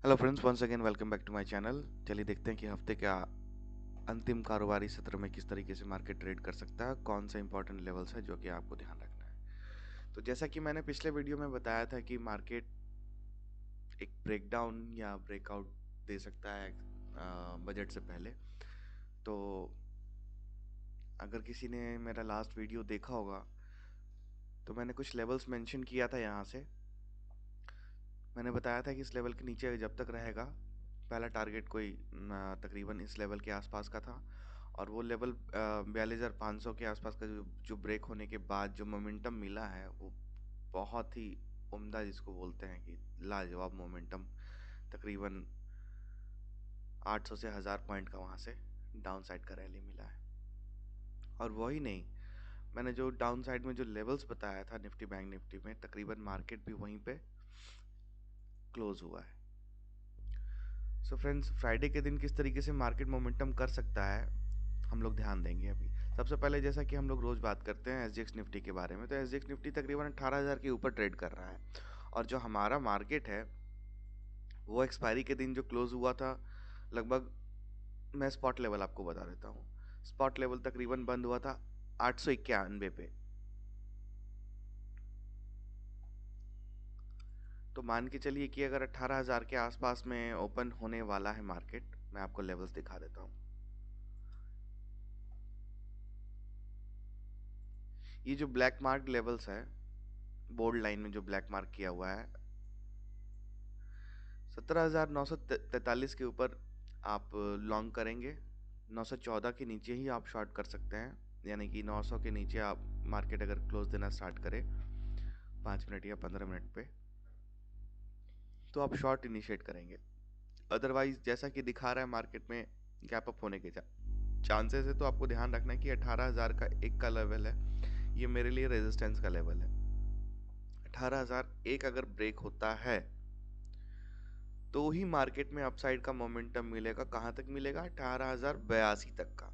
Hello friends, once again welcome back to my channel. चलिए देखते हैं कि हफ्ते का अंतिम कारोबारी सत्र में किस तरीके से मार्केट ट्रेड कर सकता है, कौन सा इंपॉर्टेंट लेवल्स है जो कि आपको ध्यान रखना है। तो जैसा कि मैंने पिछले वीडियो में बताया था कि मार्केट एक ब्रेकडाउन या ब्रेकआउट दे सकता है बजट से पहले। तो अगर किसी ने मेरा लास्ट वीडियो देखा होगा तो मैंने कुछ लेवल्स मेंशन किया था। यहाँ से मैंने बताया था कि इस लेवल के नीचे जब तक रहेगा, पहला टारगेट कोई तकरीबन इस लेवल के आसपास का था, और वो लेवल 42,500 के आसपास का जो जो ब्रेक होने के बाद जो मोमेंटम मिला है वो बहुत ही उम्दा, जिसको बोलते हैं कि लाजवाब मोमेंटम। तकरीबन 800 से 1000 पॉइंट का वहाँ से डाउन साइड का रैली मिला है। और वही नहीं, मैंने जो डाउन साइड में जो लेवल्स बताया था निफ्टी बैंक निफ्टी में, तकरीबन मार्केट भी वहीं पे क्लोज हुआ है। सो फ्रेंड्स, फ्राइडे के दिन किस तरीके से मार्केट मोमेंटम कर सकता है हम लोग ध्यान देंगे अभी। सबसे पहले, जैसा कि हम लोग रोज बात करते हैं एसजीएक्स निफ्टी के बारे में, तो एसजीएक्स निफ्टी तकरीबन 18,000 के ऊपर ट्रेड कर रहा है। और जो हमारा मार्केट है वो एक्सपायरी के दिन जो क्लोज हुआ था, लगभग, मैं स्पॉट लेवल आपको बता देता हूँ। स्पॉट लेवल तकरीबन बंद हुआ था 891 पे। तो मान के चलिए कि अगर 18,000 के आसपास में ओपन होने वाला है मार्केट, मैं आपको लेवल्स दिखा देता हूँ। ये जो ब्लैक मार्क लेवल्स है, बोल्ड लाइन में जो ब्लैक मार्क किया हुआ है, 17,943 के ऊपर आप लॉन्ग करेंगे। 914 के नीचे ही आप शॉर्ट कर सकते हैं, यानी कि 900 के नीचे आप मार्केट अगर क्लोज देना स्टार्ट करें 5 मिनट या 15 मिनट पे, तो आप शॉर्ट इनिशिएट करेंगे। अदरवाइज जैसा कि दिखा रहा है मार्केट में गैप अप होने के चांसेस है, तो आपको ध्यान रखना है कि 18,000 का एक का लेवल है, ये मेरे लिए रेजिस्टेंस का लेवल है। 18,001 अगर ब्रेक होता है तो ही मार्केट में अपसाइड का मोमेंटम मिलेगा। कहां तक मिलेगा? 18,082 तक का।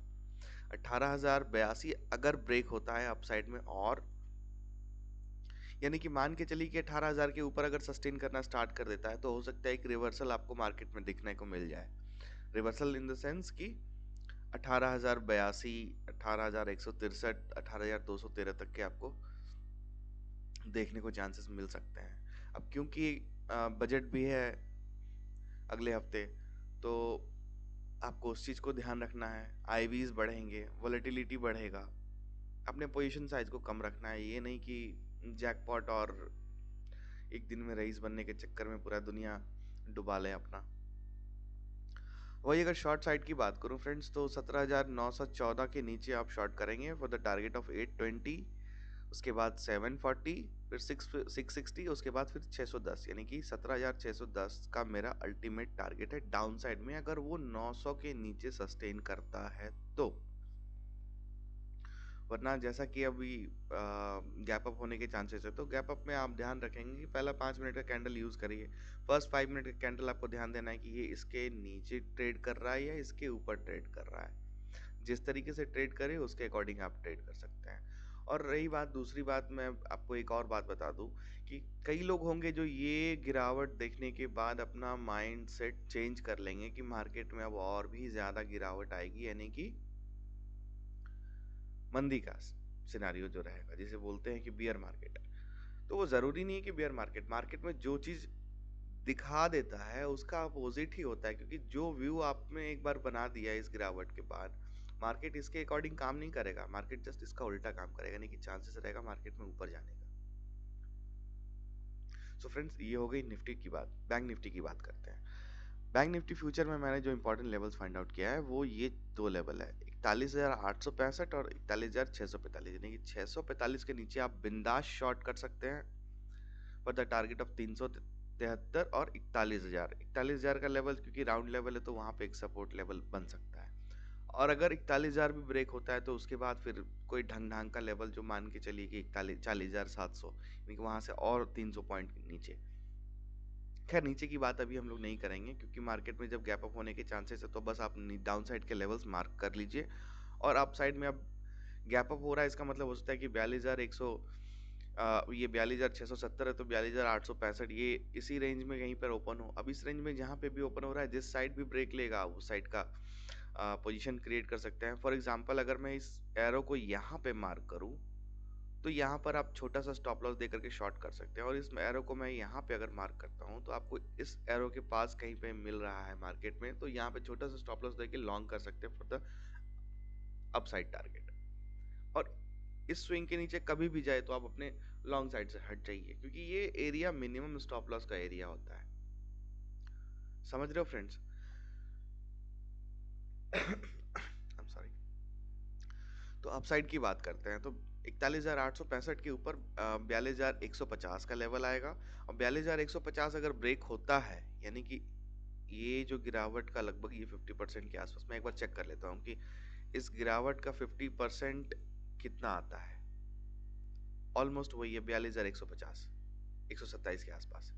18,082 अगर ब्रेक होता है अपसाइड में, और यानी कि मान के चलिए कि 18,000 के ऊपर अगर सस्टेन करना स्टार्ट कर देता है, तो हो सकता है एक रिवर्सल आपको मार्केट में दिखने को मिल जाए। रिवर्सल इन द सेंस कि 18,082, 18,163, 18,213 तक के आपको देखने को चांसेस मिल सकते हैं। अब क्योंकि बजट भी है अगले हफ्ते, तो आपको उस चीज़ को ध्यान रखना है। आईवीज बढ़ेंगे, वोलेटिलिटी बढ़ेगा, अपने पोजीशन साइज को कम रखना है। ये नहीं कि जैकपॉट और एक दिन में रईस बनने के चक्कर में पूरा दुनिया डुबा ले अपना। वही अगर शॉर्ट साइड की बात करूं फ्रेंड्स, तो 17,914 के नीचे आप शॉर्ट करेंगे फॉर द टारगेट ऑफ 820। उसके बाद 740, फिर 660, उसके बाद फिर 610, यानी कि 17,610 का मेरा अल्टीमेट टारगेट है डाउन साइड में, अगर वो 900 के नीचे सस्टेन करता है तो। वरना जैसा कि अभी गैप अप होने के चांसेस है, तो गैप अप में आप ध्यान रखेंगे कि पहला 5 मिनट का कैंडल यूज करिए। फर्स्ट 5 मिनट का कैंडल आपको ध्यान देना है कि ये इसके नीचे ट्रेड कर रहा है या इसके ऊपर ट्रेड कर रहा है। जिस तरीके से ट्रेड करे उसके अकॉर्डिंग आप ट्रेड कर सकते हैं। और रही बात, दूसरी बात, मैं आपको एक और बात बता दूं कि कई लोग होंगे जो ये गिरावट देखने के बाद अपना माइंड सेट चेंज कर लेंगे कि मार्केट में अब और भी ज्यादा गिरावट आएगी, यानी कि मंदी का सिनारियो जो रहेगा, जिसे बोलते हैं कि बियर मार्केट। तो वो जरूरी नहीं है कि बियर मार्केट, मार्केट में जो चीज दिखा देता है उसका अपोजिट ही होता है, क्योंकि जो व्यू आपने एक बार बना दिया है इस गिरावट के बाद, मार्केट इसके अकॉर्डिंग काम नहीं करेगा। मार्केट जस्ट इसका उल्टा काम करेगा, नहीं कि चांसेस रहेगा मार्केट में ऊपर जाने का। सो फ्रेंड्स, ये हो गई निफ्टी की बात। बैंक निफ्टी की बात करते हैं। बैंक निफ्टी फ्यूचर में मैंने जो इंपॉर्टेंट लेवल्स फाइंड आउट किया है वो ये दो लेवल है, 41,865 और 41,645, यानी कि 645 के नीचे आप बिंदास शॉर्ट कर सकते हैं फॉर द टारगेट ऑफ 373, और 41,000 का लेवल क्योंकि राउंड लेवल है, तो वहां पे एक सपोर्ट लेवल बन सकता है। और अगर 41,000 भी ब्रेक होता है तो उसके बाद फिर कोई ढंग ढंग का लेवल जो मान के चलिए कि 40,700, वहां से और 300 पॉइंट नीचे। खैर, नीचे की बात अभी हम लोग नहीं करेंगे, क्योंकि मार्केट में जब गैप अप होने के चांसेस है तो बस आप डाउन साइड के लेवल्स मार्क कर लीजिए। और अप साइड में अब गैप अप हो रहा है, इसका मतलब हो सकता है कि 42,100 ये 42,670 है तो 42,865 ये इसी रेंज में कहीं पर ओपन हो। अब इस रेंज में जहाँ पे भी ओपन हो रहा है, जिस साइड भी ब्रेक लेगा उस साइड का पोजीशन क्रिएट कर सकते हैं। फॉर एग्जांपल अगर मैं इस एरो को यहाँ पे मार्क करूँ तो यहाँ पर आप छोटा सा स्टॉप लॉस दे करके शॉर्ट कर सकते हैं, और इस एरो को मैं यहाँ पे अगर मार्क करता हूँ तो आपको इस एरो के पास कहीं पे मिल रहा है मार्केट में, तो यहाँ पे छोटा सा स्टॉप लॉस देके लॉन्ग कर सकते हैं फॉर द अपसाइड टारगेट। और इस स्विंग के नीचे कभी भी जाए तो आप अपने लॉन्ग साइड से हट जाइए, क्योंकि ये एरिया मिनिमम स्टॉप लॉस का एरिया होता है। समझ रहे हो फ्रेंड्स? I'm sorry। तो अपसाइड की बात करते हैं तो 41,865 के ऊपर 42,150 का लेवल आएगा, और 42,150 अगर ब्रेक होता है, यानी कि ये जो गिरावट का लगभग ये 50% के आसपास, मैं एक बार चेक कर लेता हूँ कि इस गिरावट का 50% कितना आता है। ऑलमोस्ट वही है 42,150, 127 के आसपास।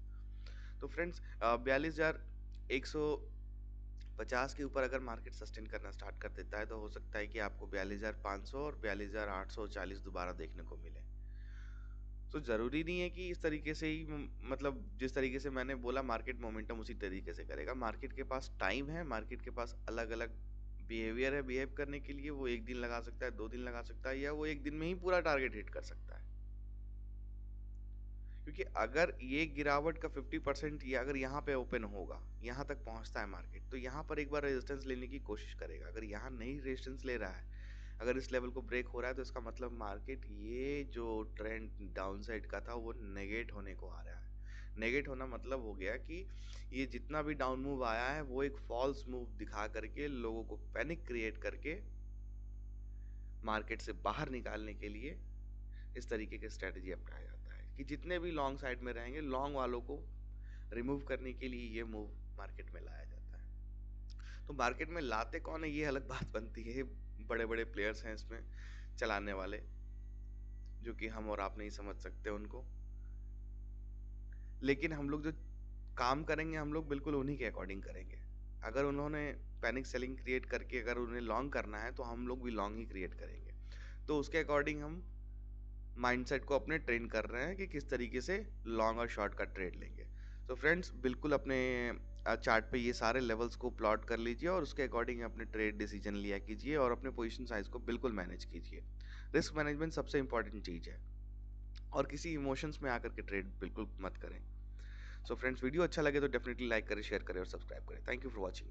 तो फ्रेंड्स 42,150 के ऊपर अगर मार्केट सस्टेन करना स्टार्ट कर देता है तो हो सकता है कि आपको 42,500 और 42,840 दोबारा देखने को मिले। तो जरूरी नहीं है कि इस तरीके से ही मतलब जिस तरीके से मैंने बोला मार्केट मोमेंटम उसी तरीके से करेगा। मार्केट के पास टाइम है, मार्केट के पास अलग अलग बिहेवियर है बिहेव करने के लिए। वो एक दिन लगा सकता है, 2 दिन लगा सकता है, या वो एक दिन में ही पूरा टारगेट हिट कर सकता है। क्योंकि अगर ये गिरावट का 50% ये अगर यहाँ पे ओपन होगा, यहाँ तक पहुँचता है मार्केट, तो यहाँ पर एक बार रेजिस्टेंस लेने की कोशिश करेगा। अगर यहाँ नहीं रेजिस्टेंस ले रहा है, अगर इस लेवल को ब्रेक हो रहा है, तो इसका मतलब मार्केट ये जो ट्रेंड डाउनसाइड का था वो नेगेट होने को आ रहा है। नेगेट होना मतलब हो गया कि ये जितना भी डाउन मूव आया है वो एक फॉल्स मूव दिखा करके लोगों को पैनिक क्रिएट करके मार्केट से बाहर निकालने के लिए इस तरीके की स्ट्रेटजी अपनाया जाता है कि जितने भी लॉन्ग साइड में रहेंगे, लॉन्ग वालों को रिमूव करने के लिए ये मूव मार्केट में लाया जाता है। तो मार्केट में लाते कौन है ये अलग बात बनती है। बड़े बड़े प्लेयर्स हैं इसमें चलाने वाले, जो कि हम और आप नहीं समझ सकते उनको। लेकिन हम लोग जो काम करेंगे हम लोग बिल्कुल उन्हीं के अकॉर्डिंग करेंगे। अगर उन्होंने पैनिक सेलिंग क्रिएट करके अगर उन्हें लॉन्ग करना है तो हम लोग भी लॉन्ग ही क्रिएट करेंगे। तो उसके अकॉर्डिंग हम माइंडसेट को अपने ट्रेन कर रहे हैं कि किस तरीके से लॉन्ग और शॉर्ट का ट्रेड लेंगे। तो फ्रेंड्स बिल्कुल अपने चार्ट पे ये सारे लेवल्स को प्लॉट कर लीजिए और उसके अकॉर्डिंग अपने ट्रेड डिसीजन लिया कीजिए और अपने पोजीशन साइज को बिल्कुल मैनेज कीजिए। रिस्क मैनेजमेंट सबसे इंपॉर्टेंट चीज़ है, और किसी इमोशंस में आकर के ट्रेड बिल्कुल मत करें। सो फ्रेंड्स वीडियो अच्छा लगे तो डेफिनेटली लाइक करें, शेयर करें और सब्सक्राइब करें। Thank you for watching.